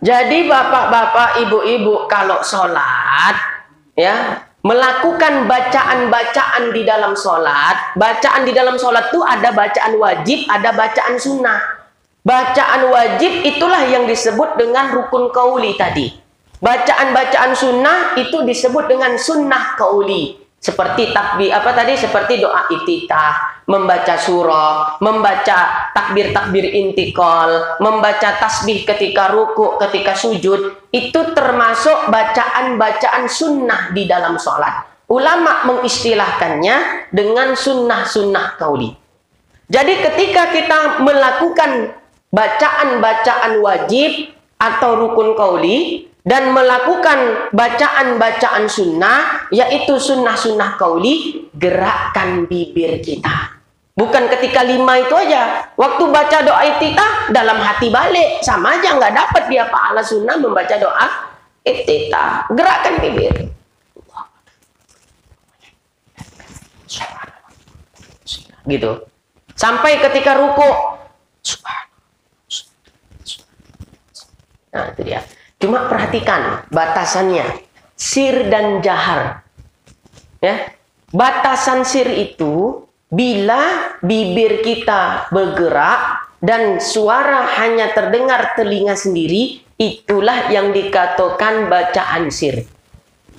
Jadi bapak-bapak, ibu-ibu kalau sholat, ya, melakukan bacaan-bacaan di dalam sholat. Bacaan di dalam sholat itu ada bacaan wajib, ada bacaan sunnah. Bacaan wajib itulah yang disebut dengan rukun qauli tadi. Bacaan-bacaan sunnah itu disebut dengan sunnah qauli. Seperti seperti doa iftitah, membaca surah, membaca takbir-takbir intikal, membaca tasbih ketika ruku, ketika sujud, itu termasuk bacaan-bacaan sunnah di dalam sholat. Ulama mengistilahkannya dengan sunnah-sunnah qauli. Jadi ketika kita melakukan bacaan-bacaan wajib atau rukun qauli dan melakukan bacaan-bacaan sunnah, yaitu sunnah-sunnah qauli, gerakkan bibir kita. Bukan ketika 5 itu aja. Waktu baca doa iftitah, dalam hati balik. Sama aja, nggak dapat dia pahala sunnah membaca doa iftitah. Gerakkan bibir. Gitu. Sampai ketika ruku. Nah, itu dia. Cuma perhatikan batasannya, sir dan jahar. Ya, batasan sir itu bila bibir kita bergerak dan suara hanya terdengar telinga sendiri, itulah yang dikatakan bacaan sir.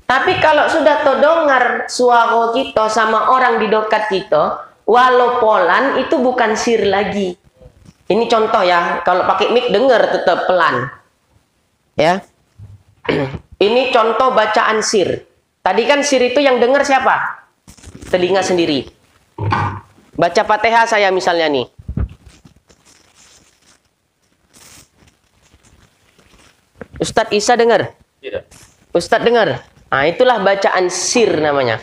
Tapi kalau sudah terdengar suara kita sama orang di dekat kita, walau pelan, itu bukan sir lagi. Ini contoh ya, kalau pakai mic dengar tetap pelan. Ya, ini contoh bacaan sir. Tadi kan sir itu yang dengar siapa? Telinga sendiri. Baca Fatihah saya misalnya nih. Ustadz Isa dengar? Tidak. Ustadz dengar? Nah, itulah bacaan sir namanya.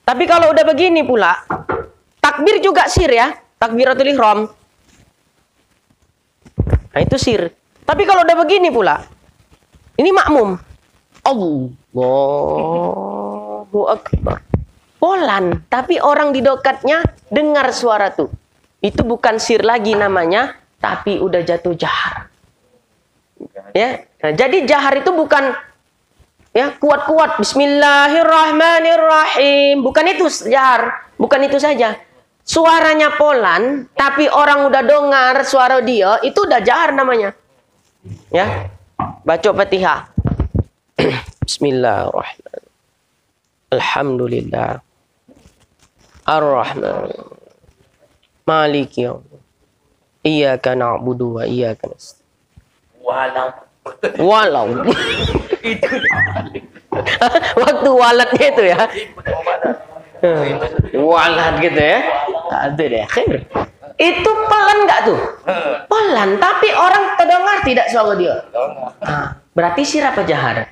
Tapi kalau udah begini pula, takbir juga sir ya, takbiratul ihram. Nah, itu sir. Tapi kalau udah begini pula, ini makmum. Allahu Akbar. Polan, tapi orang di dekatnya dengar suara tuh. Itu bukan sir lagi namanya, tapi udah jatuh jahar. Ya, nah, jadi jahar itu bukan ya kuat-kuat Bismillahirrahmanirrahim. Bukan itu jahar, bukan itu saja. Suaranya polan, tapi orang udah dengar suara dia, itu udah jahar namanya. Ya. Baca Fatihah. Bismillahirrahmanirrahim. Alhamdulillah. Ar-Rahman. Maliki yaumiddin. Iyyaka na'budu wa iyyaka nasta'in. Walau. Itu. Waktu walatnya itu ya. Walat gitu ya. Ada deh. Khair. Itu pelan nggak tuh? Pelan, tapi orang terdengar tidak suara dia. Nah, berarti sir apa jahar?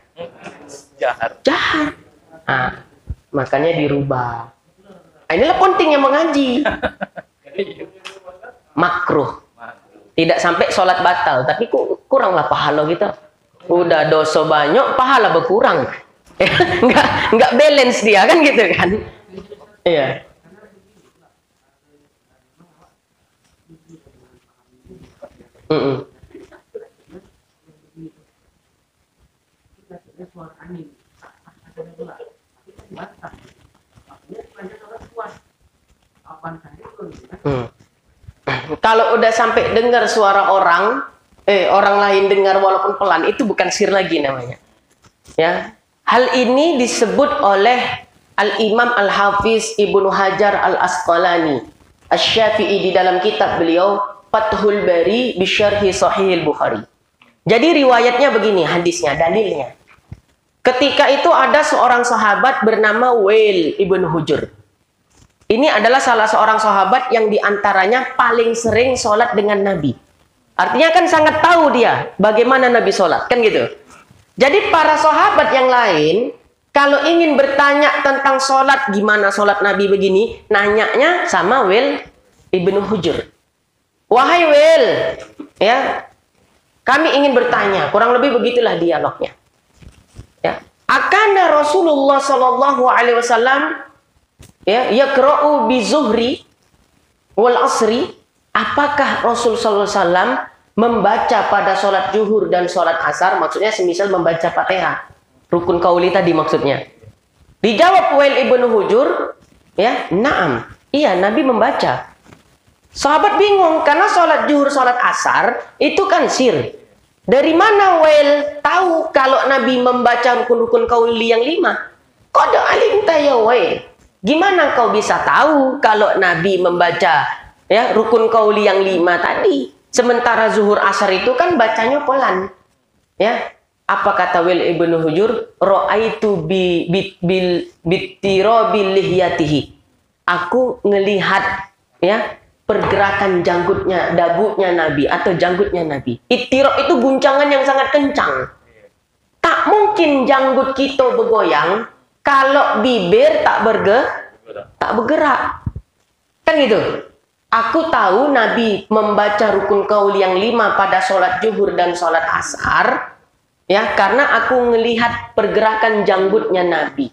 Jahar. Jahar. Nah, makanya dirubah. Nah, inilah pentingnya mengaji. Makruh. Tidak sampai sholat batal, tapi kuranglah pahala kita. Udah dosa banyak, pahala berkurang. Nggak balance dia kan gitu kan? Iya. Kalau udah sampai dengar suara orang lain dengar walaupun pelan, itu bukan sir lagi namanya. Ya, hal ini disebut oleh Al-Imam Al-Hafiz Ibnu Hajar Al-Asqalani Asy-Syafi'i di dalam kitab beliau Fathul Bari Bisyarhi Sahih Bukhari. Jadi riwayatnya begini, hadisnya, dalilnya. Ketika itu ada seorang sahabat bernama Wail ibn Hujur. Ini adalah salah seorang sahabat yang diantaranya paling sering sholat dengan Nabi. Artinya kan sangat tahu dia bagaimana Nabi sholat, kan gitu. Jadi para sahabat yang lain, kalau ingin bertanya tentang sholat, gimana sholat Nabi begini, nanyanya sama Wail ibn Hujur. Wahai Wail, ya, kami ingin bertanya, kurang lebih begitulah dialognya. Ya, akana Rasulullah Sallallahu Alaihi Wasallam ya yaqra'u bi zuhri wal asri, apakah Rasul sallallahu alaihi wasallam membaca pada sholat zuhur dan sholat asar, maksudnya semisal membaca Fatihah. Rukun qauli tadi maksudnya. Dijawab Wail ibnu Hujur, ya, na'am. Iya, Nabi membaca. Sahabat bingung karena sholat zuhur, sholat asar itu kan sir. Dari mana Wail tahu kalau Nabi membaca rukun-rukun qauli yang 5? Qad alimta ya Wail. Gimana kau bisa tahu kalau Nabi membaca ya rukun qauli yang 5 tadi? Sementara zuhur asar itu kan bacanya pelan. Ya. Apa kata Wail ibnu Hujur? Ra'aitu bitirabil lihyatihi. Aku ngelihat ya pergerakan janggutnya, dagunya Nabi atau janggutnya Nabi. Ittira itu guncangan yang sangat kencang. Tak mungkin janggut kita bergoyang kalau bibir tak bergerak. Kan gitu. Aku tahu Nabi membaca rukun qauli yang 5 pada sholat zuhur dan sholat asar. Ya, karena aku melihat pergerakan janggutnya Nabi.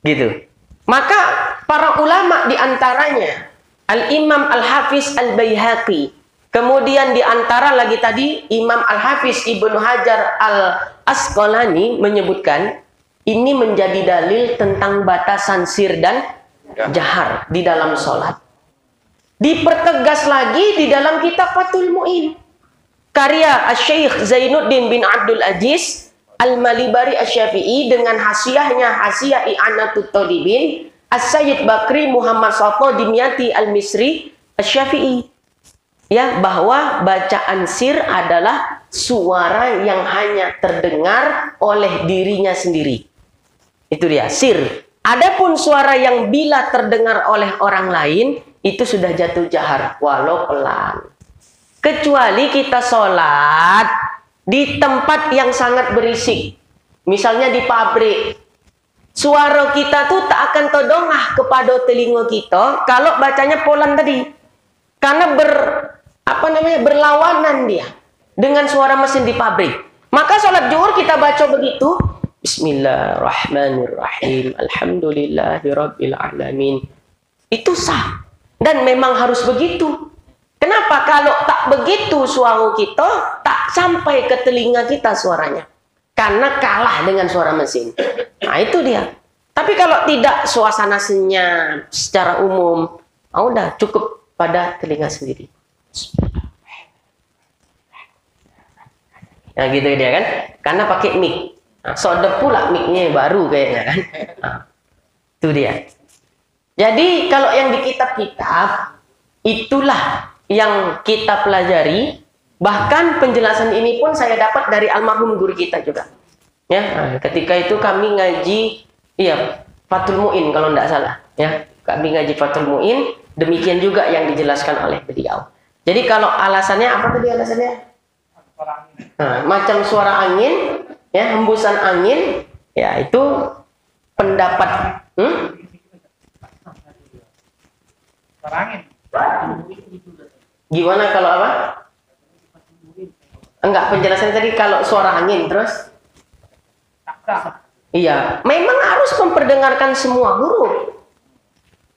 Gitu. Maka para ulama diantaranya Al-Imam Al-Hafiz Al-Baihaqi. Kemudian diantara lagi tadi Imam Al-Hafiz Ibnu Hajar Al-Asqalani menyebutkan ini menjadi dalil tentang batasan sir dan jahar di dalam sholat. Dipertegas lagi di dalam kitab Fathul Mu'in. Karya Asy-Syaikh Zainuddin bin Abdul Aziz Al-Malibari Asy-Syafi'i dengan hasiahnya Hasiah I'anatut Talibin As-Sayyid Bakri Muhammad Sato Dimyati Al-Misri Asy-Syafi'i. Ya, bahwa bacaan sir adalah suara yang hanya terdengar oleh dirinya sendiri. Itu dia, sir. Adapun suara yang bila terdengar oleh orang lain itu sudah jatuh jahar walau pelan. Kecuali kita sholat di tempat yang sangat berisik. Misalnya di pabrik. Suara kita tuh tak akan terdongah kepada telinga kita kalau bacanya pelan tadi. Karena berlawanan dia dengan suara mesin di pabrik. Maka sholat zuhur kita baca begitu. Bismillahirrahmanirrahim. Alhamdulillahirabbil alamin. Itu sah. Dan memang harus begitu. Kenapa? Kalau tak begitu suara kita, tak sampai ke telinga kita suaranya. Karena kalah dengan suara mesin. Nah itu dia. Tapi kalau tidak, suasana senyap secara umum, udah cukup pada telinga sendiri. Nah gitu dia kan. Karena pakai mic. Nah, sodep pula mic-nya baru kayaknya kan. Nah, itu dia. Jadi kalau yang di kitab-kitab, itulah yang kita pelajari. Bahkan penjelasan ini pun saya dapat dari almarhum guru kita juga. Ya, ketika itu kami ngaji, Fathul Mu'in kalau tidak salah. Ya, kami ngaji Fathul Mu'in, demikian juga yang dijelaskan oleh beliau. Jadi kalau alasannya apa tadi alasannya? Nah, macam suara angin, ya, hembusan angin, ya itu pendapat. Suara angin. Gimana kalau apa? Enggak, penjelasan tadi kalau suara angin terus? Iya, memang harus memperdengarkan semua huruf.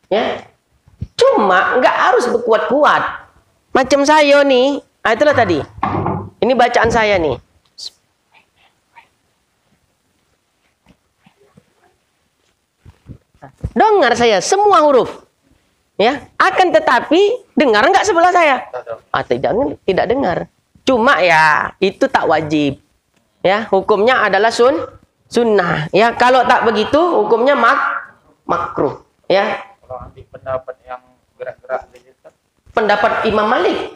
Ya. Cuma enggak harus berkuat-kuat. Macam saya nih, itulah tadi. Ini bacaan saya nih. Dengar saya semua huruf. Ya, akan tetapi dengar enggak sebelah saya? Tidak dengar. Cuma ya itu tak wajib. Ya, hukumnya adalah sunnah. Ya, kalau tak begitu hukumnya makruh. Ya. Kalau ambil pendapat yang gerak-gerak pendapat Imam Malik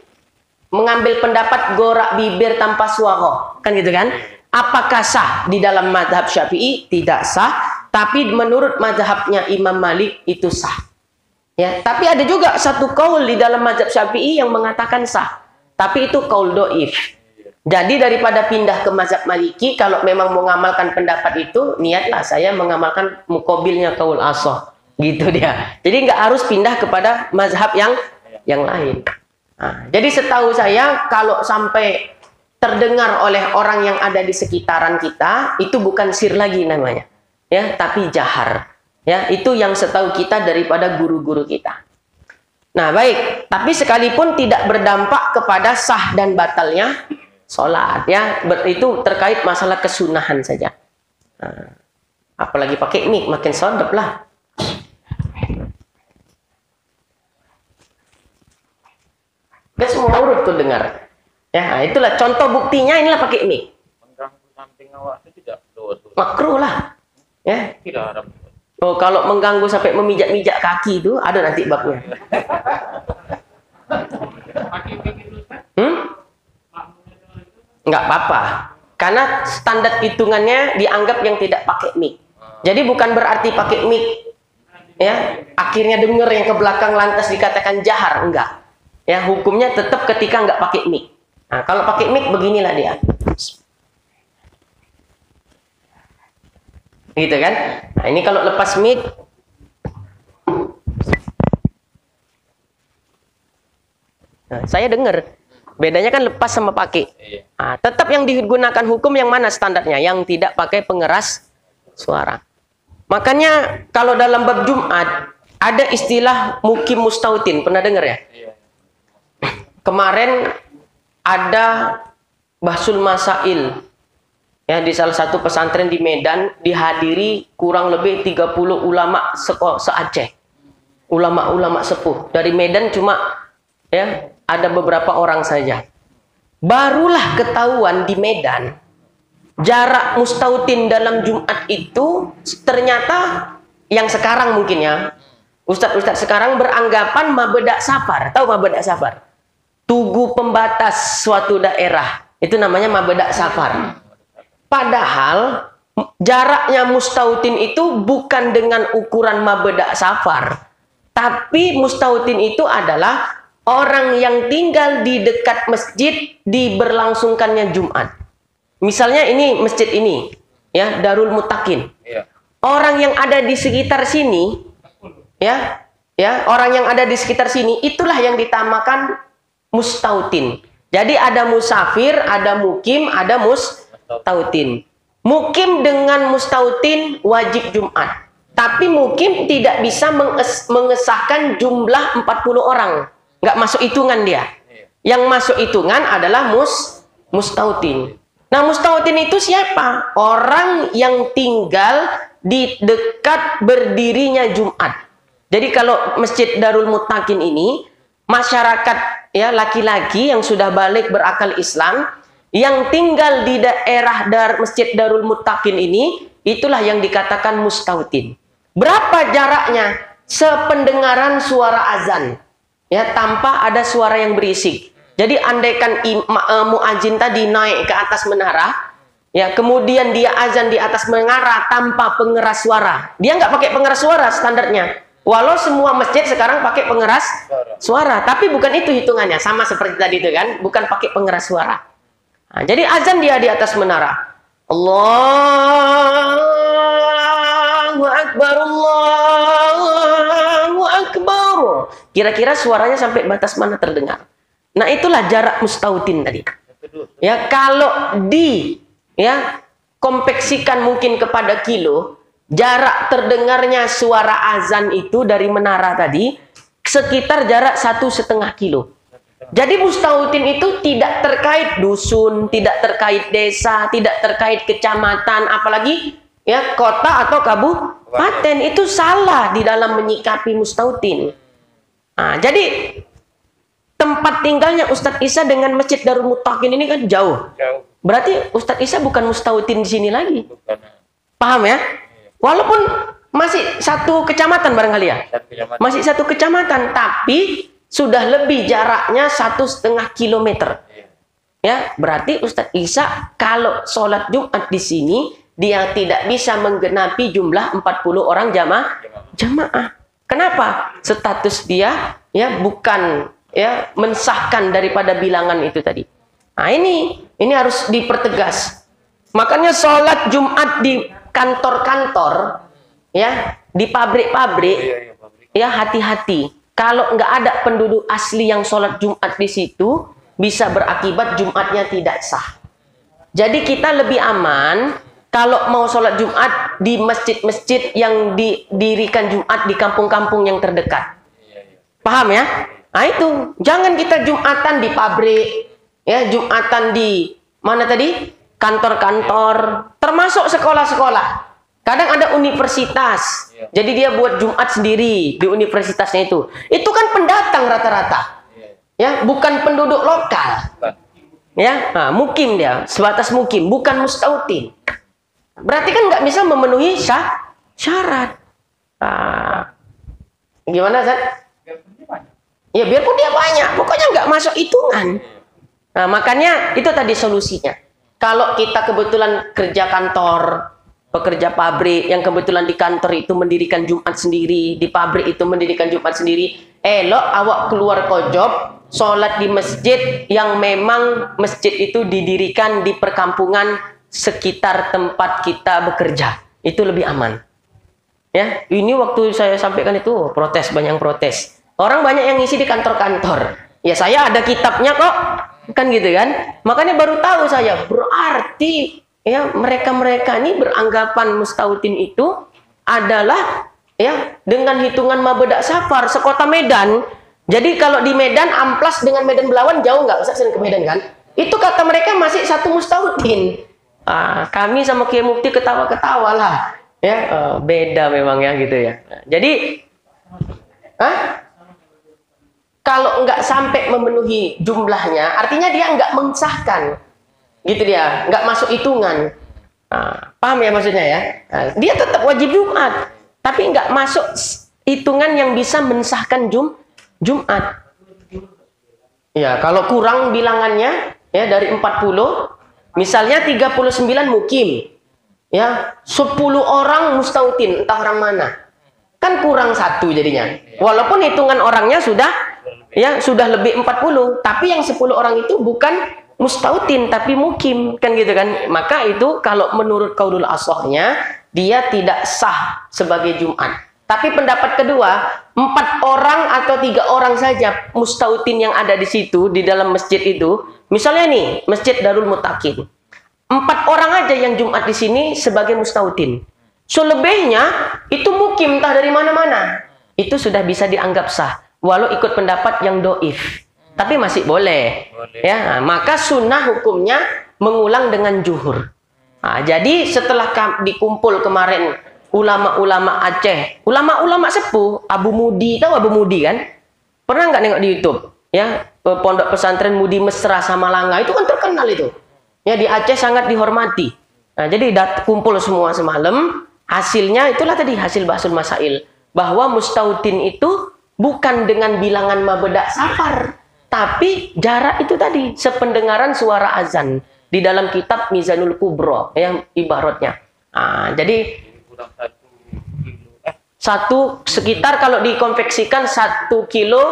mengambil pendapat gorak bibir tanpa suara, kan gitu kan? Apakah sah di dalam mazhab Syafi'i? Tidak sah, tapi menurut mazhabnya Imam Malik itu sah. Ya, tapi ada juga satu kaul di dalam mazhab Syafi'i yang mengatakan sah. Tapi itu kaul doif. Jadi daripada pindah ke mazhab Maliki, kalau memang mau mengamalkan pendapat itu, niatlah saya mengamalkan mukobilnya kaul asah. Gitu dia. Jadi nggak harus pindah kepada mazhab yang lain. Nah, jadi setahu saya kalau sampai terdengar oleh orang yang ada di sekitaran kita, itu bukan sir lagi namanya. Ya, tapi jahar. Ya, itu yang setahu kita daripada guru-guru kita. Nah, baik. Tapi sekalipun tidak berdampak kepada sah dan batalnya sholat, ya. Itu terkait masalah kesunahan saja. Nah, apalagi pakai mic, makin sodep lah. Gak semua urut tuh dengar. Ya, nah, itulah contoh buktinya, inilah pakai mic. Mengganggu samping awak itu tidak dosa. Makruh lah. Ya. Tidak ada. Oh, kalau mengganggu sampai memijak-mijak kaki itu ada nanti babnya. Nggak apa-apa. Karena standar hitungannya dianggap yang tidak pakai mic. Jadi bukan berarti pakai mic, ya, akhirnya dengar yang ke belakang lantas dikatakan jahar, enggak. Ya, hukumnya tetap ketika nggak pakai mic. Nah, kalau pakai mic beginilah dia. Gitu kan? Nah, ini kalau lepas mic, nah, saya dengar. Bedanya kan lepas sama pakai. Nah, tetap yang digunakan hukum yang mana standarnya? Yang tidak pakai pengeras suara. Makanya kalau dalam bab Jumat ada istilah mukim mustautin. Pernah dengar ya? Kemarin ada bahsul masail. Ya, di salah satu pesantren di Medan dihadiri kurang lebih 30 ulama se-Aceh. Ulama-ulama sepuh. Dari Medan cuma ya ada beberapa orang saja. Barulah ketahuan di Medan jarak mustautin dalam Jumat itu ternyata yang sekarang mungkin ya. Ustadz-ustadz sekarang beranggapan mabeda safar. Tahu mabeda safar? Tugu pembatas suatu daerah. Itu namanya mabeda safar. Padahal jaraknya mustautin itu bukan dengan ukuran mabeda safar. Tapi mustautin itu adalah orang yang tinggal di dekat masjid diberlangsungkannya Jumat. Misalnya ini masjid ini, ya, Darul Mutakin. Orang yang ada di sekitar sini, ya, orang yang ada di sekitar sini itulah yang ditamakan mustautin. Jadi ada musafir, ada mukim, ada mustautin. Mukim dengan mustautin wajib Jumat. Tapi mukim tidak bisa mengesahkan jumlah 40 orang. Nggak masuk hitungan dia. Yang masuk hitungan adalah mustautin. Nah, mustautin itu siapa? Orang yang tinggal di dekat berdirinya Jumat. Jadi kalau Masjid Darul Mutakin ini, masyarakat ya laki-laki yang sudah balik berakal Islam, yang tinggal di daerah Masjid Darul Mutakin ini, itulah yang dikatakan mustautin. Berapa jaraknya? Sependengaran suara azan. Ya, tanpa ada suara yang berisik. Jadi andaikan muadzin tadi naik ke atas menara, ya, kemudian dia azan di atas menara tanpa pengeras suara. Dia nggak pakai pengeras suara standarnya. Walau semua masjid sekarang pakai pengeras suara, tapi bukan itu hitungannya. Sama seperti tadi itu kan, bukan pakai pengeras suara. Nah, jadi azan dia di atas menara. Allahu Akbar, Allahu Akbar. Kira-kira suaranya sampai batas mana terdengar? Nah, itulah jarak mustautin tadi. Ya, kalau kompeksikan mungkin kepada kilo, jarak terdengarnya suara azan itu dari menara tadi sekitar jarak 1,5 kilo. Jadi mustautin itu tidak terkait dusun, tidak terkait desa, tidak terkait kecamatan, apalagi ya kota atau kabupaten. Itu salah di dalam menyikapi mustautin. Nah, jadi tempat tinggalnya Ustadz Isa dengan Masjid Darul Mutakin ini kan jauh. Berarti Ustadz Isa bukan mustautin di sini lagi. Paham ya? Walaupun masih satu kecamatan barangkali ya. Masih satu kecamatan, tapi sudah lebih jaraknya 1,5 kilometer. Ya, berarti Ustadz Isa kalau sholat Jumat di sini dia tidak bisa menggenapi jumlah 40 orang jamaah. Kenapa? Status dia ya bukan ya mensahkan daripada bilangan itu tadi. Nah, ini harus dipertegas. Makanya sholat Jumat di kantor-kantor ya, di pabrik-pabrik ya hati-hati. Kalau nggak ada penduduk asli yang sholat Jumat di situ, bisa berakibat Jumatnya tidak sah. Jadi kita lebih aman kalau mau sholat Jumat di masjid-masjid yang didirikan Jumat di kampung-kampung yang terdekat. Paham ya? Nah itu, jangan kita Jumatan di pabrik, ya Jumatan di mana tadi? Kantor-kantor, termasuk sekolah-sekolah. Kadang ada universitas, jadi dia buat Jumat sendiri di universitasnya itu. Itu kan pendatang rata-rata, ya bukan penduduk lokal, ya mukim dia, sebatas mukim, bukan mustautin. Berarti kan nggak bisa memenuhi syarat. Gimana, Zat? Ya biarpun dia banyak, pokoknya nggak masuk hitungan. Nah makanya itu tadi solusinya. Kalau kita kebetulan kerja kantor, pekerja pabrik yang kebetulan di kantor itu mendirikan Jumat sendiri, di pabrik itu mendirikan Jumat sendiri, elok awak keluar kojob, sholat di masjid yang memang masjid itu didirikan di perkampungan sekitar tempat kita bekerja. Itu lebih aman. Ya, ini waktu saya sampaikan itu protes, banyak protes. Orang banyak yang ngisi di kantor-kantor. Ya saya ada kitabnya kok. Kan gitu kan. Makanya baru tahu saya. Berarti ya mereka-mereka ini beranggapan mustautin itu adalah ya dengan hitungan Mabeda Safar sekota Medan. Jadi kalau di Medan Amplas dengan Medan Belawan jauh nggak? Usah sering ke Medan kan? Itu kata mereka masih satu mustautin. Kami sama Kiai Mufti ketawa-ketawa lah. Ya beda memang ya gitu ya. Jadi kalau nggak sampai memenuhi jumlahnya, artinya dia nggak mensahkan, gitu dia, nggak masuk hitungan. Paham ya maksudnya ya? Dia tetap wajib Jumat, tapi nggak masuk hitungan yang bisa mensahkan Jumat. Ya, kalau kurang bilangannya ya dari 40, misalnya 39 mukim, ya 10 orang mustautin, entah orang mana, kan kurang satu jadinya. Walaupun hitungan orangnya sudah lebih 40, tapi yang 10 orang itu bukan mustautin tapi mukim, kan gitu kan. Maka itu kalau menurut qaulul ashahnya dia tidak sah sebagai Jumat. Tapi pendapat kedua, 4 orang atau 3 orang saja mustautin yang ada di situ di dalam masjid itu. Misalnya nih, Masjid Darul Muttaqin. 4 orang aja yang Jumat di sini sebagai mustautin. Selebihnya itu mukim entah dari mana-mana. Itu sudah bisa dianggap sah. Walau ikut pendapat yang doif, tapi masih boleh. Ya, maka sunnah hukumnya mengulang dengan zuhur. Jadi setelah dikumpul kemarin ulama-ulama Aceh, ulama-ulama sepuh, Abu Mudi, tahu Abu Mudi kan? Pernah nggak nengok di YouTube? Ya, pondok pesantren Mudi Mesra Samalanga itu kan terkenal itu. Ya di Aceh sangat dihormati. Jadi kumpul semua semalam. Hasilnya itulah tadi hasil Bahsul Masail, bahwa mustautin itu bukan dengan bilangan Mabeda Safar, tapi jarak itu tadi, sependengaran suara azan di dalam kitab Mizanul Kubro yang ibaratnya. Jadi satu sekitar kalau dikonveksikan 1 kilo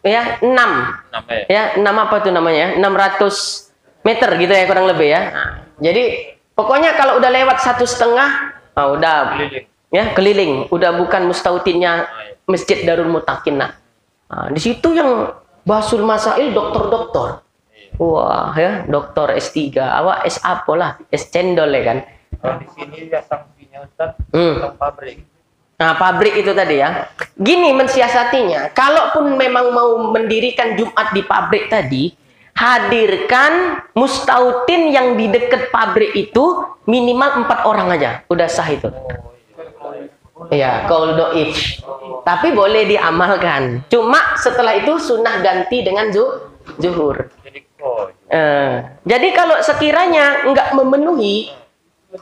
ya 6 ya 6 apa tuh namanya 600 meter gitu ya kurang lebih ya. Jadi pokoknya kalau udah lewat 1,5 udah ya keliling, udah bukan mustautinnya Masjid Darul Muttaqin. Di situ yang Bahsul Masail dokter-dokter. Wah, ya, dokter S3, awak S apa lah, S cendol ya kan. Di sini ya sanksinya Ustaz, pabrik. Nah, pabrik itu tadi ya. Gini mensiasatinya, kalaupun memang mau mendirikan Jumat di pabrik tadi, hadirkan mustautin yang di dekat pabrik itu minimal 4 orang aja, udah sah itu. Ya, qaul doif. Tapi boleh diamalkan. Cuma setelah itu sunnah ganti dengan zuhur. Jadi kalau sekiranya nggak memenuhi,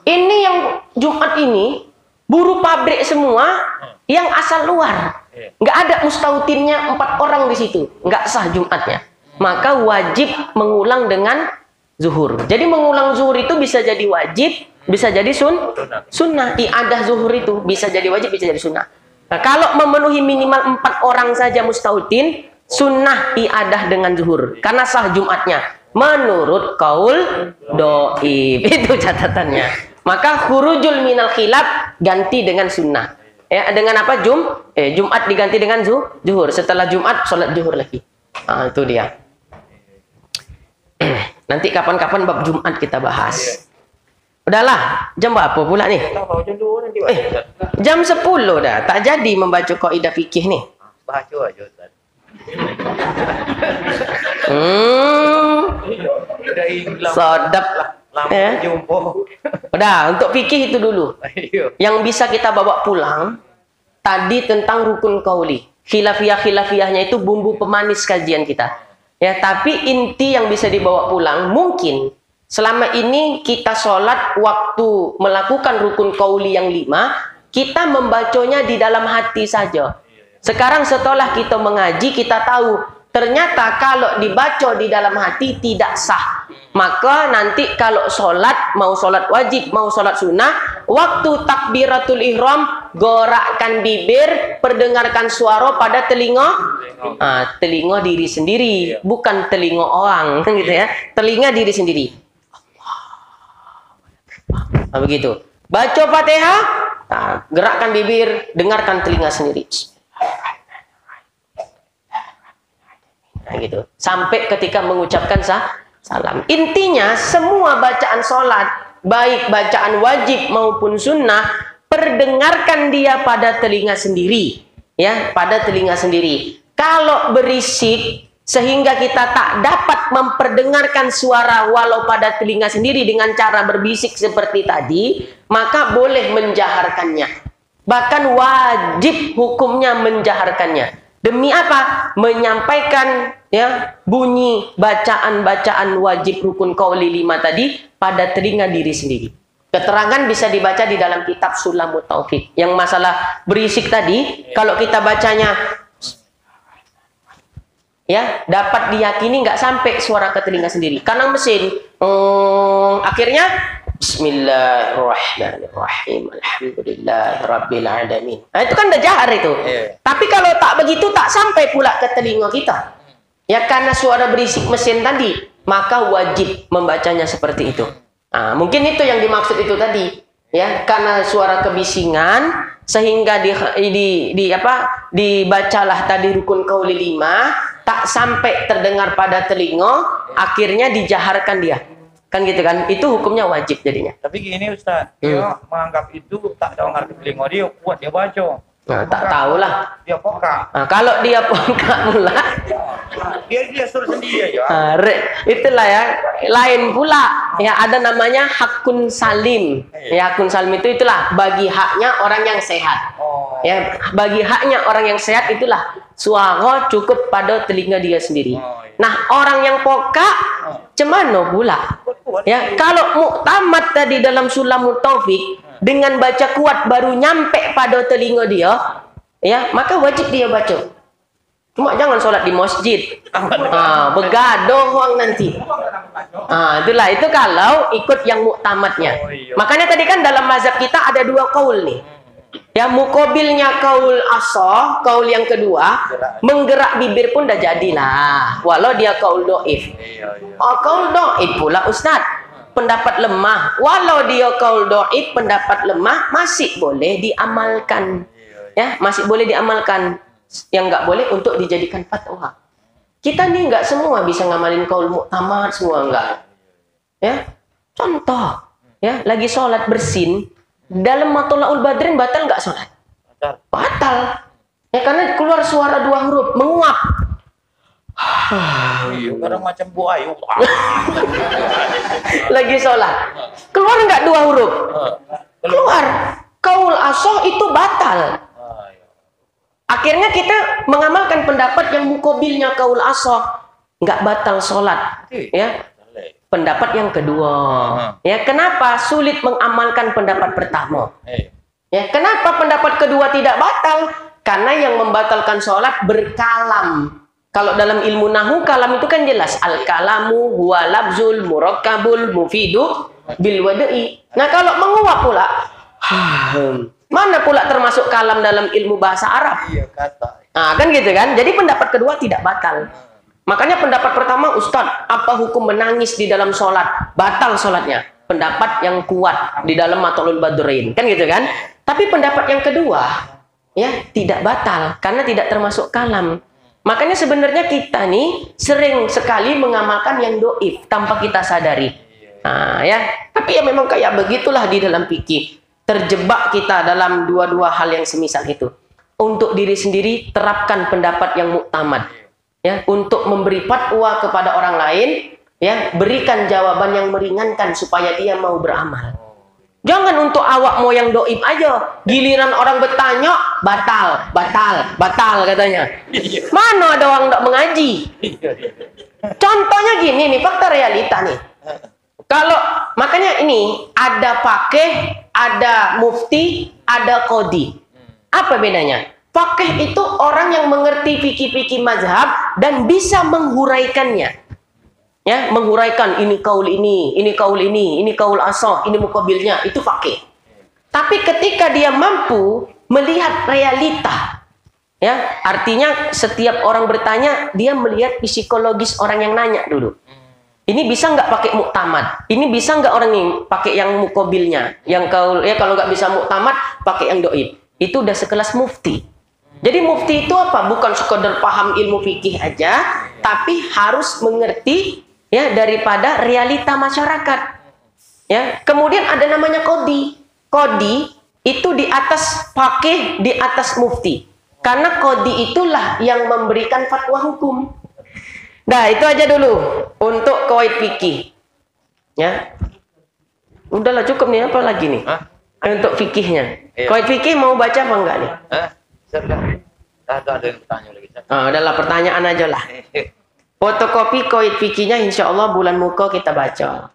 ini yang Jumat ini buruh pabrik semua yang asal luar. Nggak ada mustautinnya 4 orang di situ. Nggak sah Jumatnya. Maka wajib mengulang dengan zuhur. Jadi mengulang zuhur itu bisa jadi wajib, bisa jadi sunnah. Iadah zuhur itu bisa jadi wajib, bisa jadi sunnah. Nah, kalau memenuhi minimal 4 orang saja mustautin, sunnah iadah dengan zuhur. Karena sah Jumatnya. Menurut qaul doib. Itu catatannya. Maka khurujul minal khilaf ganti dengan sunnah. Ya, dengan apa? Jumat diganti dengan zuhur. Setelah Jumat, sholat zuhur lagi. Itu dia. Nanti kapan-kapan bab Jumat kita bahas. Udahlah, jam berapa pula nih? Jam 10 dah. Tak jadi membaca kaidah fikih nih. Baca aja Ustaz. Udah hilang. Sedap. Lama jumpa. Udah, untuk fikih itu dulu. Yang bisa kita bawa pulang tadi tentang rukun qauli. Khilafiyah-khilafiyahnya itu bumbu pemanis kajian kita. Ya, tapi inti yang bisa dibawa pulang mungkin selama ini kita sholat waktu melakukan rukun qauli yang 5, kita membacanya di dalam hati saja. Sekarang setelah kita mengaji, kita tahu ternyata kalau dibaca di dalam hati tidak sah. Maka nanti kalau sholat, mau sholat wajib, mau sholat sunnah, waktu takbiratul ihram, gorakkan bibir, perdengarkan suara pada telinga, telinga diri sendiri, bukan telinga orang, gitu ya. Telinga diri sendiri. Begitu. Baca Fatihah, gerakkan bibir, dengarkan telinga sendiri. Gitu. Sampai ketika mengucapkan salam. Intinya semua bacaan sholat, baik bacaan wajib maupun sunnah, perdengarkan dia pada telinga sendiri, ya, pada telinga sendiri. Kalau berisik sehingga kita tak dapat memperdengarkan suara walau pada telinga sendiri dengan cara berbisik seperti tadi, maka boleh menjaharkannya. Bahkan wajib hukumnya menjaharkannya. Demi apa? Menyampaikan ya bunyi bacaan-bacaan wajib rukun qauli 5 tadi pada telinga diri sendiri. Keterangan bisa dibaca di dalam kitab Sulamut Taufik. Yang masalah berisik tadi, kalau kita bacanya ya dapat diyakini nggak sampai suara ke telinga sendiri. Karena mesin akhirnya Bismillahirrahmanirrahim. Alhamdulillahirabbil alamin. Nah, itu kan udah jahar itu. Tapi kalau tak begitu tak sampai pula ke telinga kita. Ya karena suara berisik mesin tadi, maka wajib membacanya seperti itu. Nah, mungkin itu yang dimaksud itu tadi. Ya, karena suara kebisingan sehingga dibacalah tadi rukun qauli 5, tak sampai terdengar pada telinga, akhirnya dijaharkan dia. Kan gitu kan, itu hukumnya wajib jadinya. Tapi gini Ustaz, dia menganggap itu tak dengar ke telinga dia, kuat dia baca. Nah, tak tahulah. Dia poka. Nah, kalau dia poka mula, dia suruh sendiri aja. Itulah ya, lain pula. Ya ada namanya hakun salim. Ya hakun salim itulah bagi haknya orang yang sehat. Ya bagi haknya orang yang sehat itulah suara cukup pada telinga dia sendiri. Nah orang yang poka, cemano pula? Ya kalau muktamad tadi dalam Sulamut Taufik dengan baca kuat baru nyampe pada telinga dia, ya maka wajib dia baca. Cuma jangan sholat di masjid, begadoh orang nanti. Itulah itu kalau ikut yang muktamadnya. Makanya tadi kan dalam mazhab kita ada 2 kaul nih. Ya mukobilnya kaul asoh, kaul yang kedua, menggerak bibir pun dah jadilah, walau dia kaul doif. Kaul doif pula Ustaz, pendapat lemah, walau dia kaul doif, pendapat lemah masih boleh diamalkan. Ya masih boleh diamalkan. Yang nggak boleh untuk dijadikan fatwa. Kita nih nggak semua bisa ngamalin kaul muktamad, semua enggak. Ya contoh, ya lagi sholat bersin. Dalam matolaul badrin batal nggak sholat? Batal. Ya karena keluar suara 2 huruf, menguap. Kadang macam buaya. Lagi sholat. Keluar nggak 2 huruf? Keluar. Kaul asoh itu batal. Akhirnya kita mengamalkan pendapat yang mukobilnya kaul asoh. Nggak batal sholat. Ya. Pendapat yang kedua, ya kenapa sulit mengamalkan pendapat pertama? Ya kenapa pendapat kedua tidak batal? Karena yang membatalkan sholat berkalam. Kalau dalam ilmu nahu kalam itu kan jelas al kalamu huwa labzul murakkabul mufidu bil wada'i. Nah kalau menguap pula, mana pula termasuk kalam dalam ilmu bahasa Arab? Iya kata. Nah kan gitu kan? Jadi pendapat kedua tidak batal. Makanya pendapat pertama, Ustadz, apa hukum menangis di dalam sholat? Batal sholatnya. Pendapat yang kuat di dalam Matolul Badrin. Kan gitu kan? Tapi pendapat yang kedua, ya tidak batal. Karena tidak termasuk kalam. Makanya sebenarnya kita nih sering sekali mengamalkan yang doif tanpa kita sadari. Nah ya, tapi ya memang kayak begitulah di dalam fikih. Terjebak kita dalam 2 hal yang semisal itu. Untuk diri sendiri, terapkan pendapat yang muktamad. ya, untuk memberi fatwa kepada orang lain, ya, berikan jawaban yang meringankan supaya dia mau beramal. Jangan untuk awakmu yang doib aja. Giliran orang bertanya, batal katanya. Mana ada orang tidak mengaji? Contohnya gini nih, fakta realita nih. Kalau makanya ini ada fakih, ada mufti, ada qadhi. Apa bedanya? Fakih itu orang yang mengerti fikih-fikih mazhab dan bisa menghuraikannya. Ya, menghuraikan ini kaul ini kaul ini kaul asah, ini mukabilnya, itu fakih. Tapi ketika dia mampu melihat realita, ya, artinya setiap orang bertanya, dia melihat psikologis orang yang nanya dulu. Ini bisa nggak pakai muktamad? Ini bisa nggak orang ini pakai yang mukabilnya, yang kaul, ya kalau nggak bisa muktamad, pakai yang doib. Itu udah sekelas mufti. Jadi mufti itu apa? Bukan sekedar paham ilmu fikih aja, tapi harus mengerti, ya, daripada realita masyarakat. Ya, kemudian ada namanya qadhi. Qadhi itu di atas faqih, di atas mufti. Karena qadhi itulah yang memberikan fatwa hukum. Nah, itu aja dulu untuk qawaid fikih. Ya. Udahlah cukup nih, apa lagi nih? Untuk fikihnya. Iya. Qawaid fikih mau baca apa enggak nih? Sudah. Ada yang bertanya lagi. Udahlah pertanyaan aja lah. Fotokopi qawaid fikihnya insya Allah bulan muka kita baca.